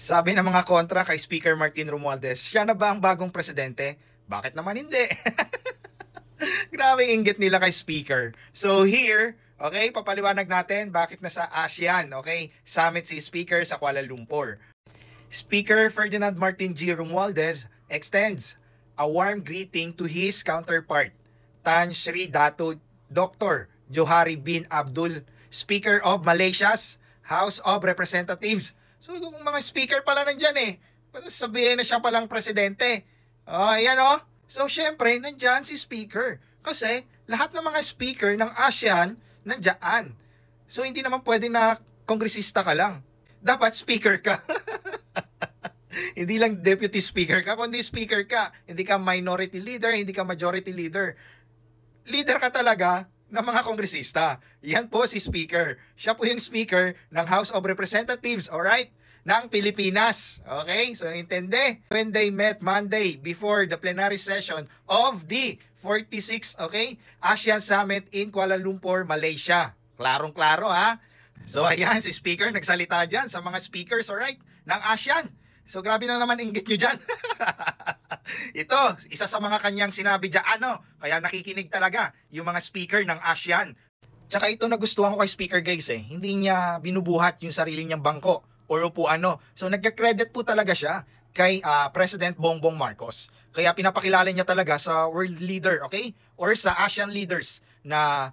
Sabi ng mga kontra kay Speaker Martin Romualdez, siya na ba ang bagong presidente? Bakit naman hindi? Grabe inggit nila kay Speaker. So here, okay, papaliwanag natin bakit nasa ASEAN, okay, summit si Speaker sa Kuala Lumpur. Speaker Ferdinand Martin G. Romualdez extends a warm greeting to his counterpart, Tan Sri Dato Dr. Johari bin Abdul, Speaker of Malaysia's House of Representatives. So, yung mga speaker pala nandyan eh. Sabihin na siya palang presidente. Oh, ayan oh. So, syempre, nandyan si speaker. Kasi, lahat ng mga speaker ng ASEAN, nandyan. So, hindi naman pwede na kongresista ka lang. Dapat speaker ka. Hindi lang deputy speaker ka, kundi speaker ka. Hindi ka minority leader, hindi ka majority leader. Leader ka talaga ng mga kongresista. Yan po si Speaker. Siya po yung Speaker ng House of Representatives, alright? Ng Pilipinas. Okay? So, naintindi? When they met Monday before the plenary session of the 46th, okay, ASEAN Summit in Kuala Lumpur, Malaysia. Klarong-klaro, ha? So, ayan, si Speaker nagsalita dyan sa mga speakers, alright, ng ASEAN. So, grabe na naman inggit nyo dyan. Ito, isa sa mga kanyang sinabi dyan, kaya nakikinig talaga yung mga speaker ng ASEAN. Tsaka ito nagustuhan ko kay Speaker guys hindi niya binubuhat yung sarili niyang bangko or upuan So nagka-credit po talaga siya kay President Bongbong Marcos. Kaya pinapakilala niya talaga sa world leader, okay? Or sa ASEAN leaders na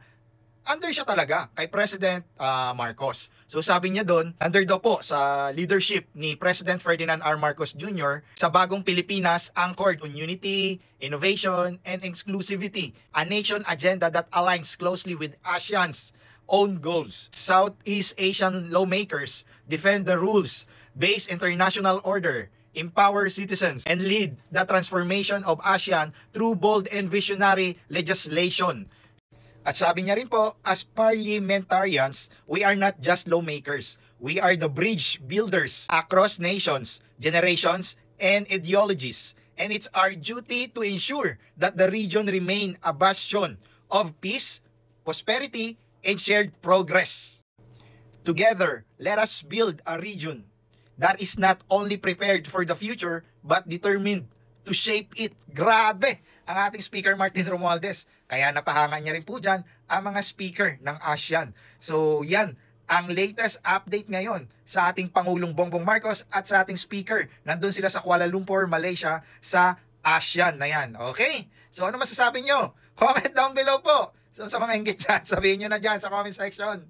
under siya talaga kay President Marcos. So sabi niya doon, under daw po sa leadership ni President Ferdinand R. Marcos Jr. sa bagong Pilipinas anchored on unity, innovation, and exclusivity, a nation agenda that aligns closely with ASEAN's own goals. Southeast Asian lawmakers defend the rules-based international order, empower citizens, and lead the transformation of ASEAN through bold and visionary legislation. At sabi niya rin po, as parliamentarians, we are not just lawmakers. We are the bridge builders across nations, generations, and ideologies. And it's our duty to ensure that the region remain a bastion of peace, prosperity, and shared progress. Together, let us build a region that is not only prepared for the future, but determined to shape it. Grabe ang ating Speaker Martin Romualdez. Kaya napahanga niya rin po dyan ang mga speaker ng ASEAN. So yan, ang latest update ngayon sa ating Pangulong Bongbong Marcos at sa ating speaker. Nandun sila sa Kuala Lumpur, Malaysia, sa ASEAN na yan. Okay? So ano masasabi nyo? Comment down below po. So sa mga inggit dyan, sabihin nyo na dyan sa comment section.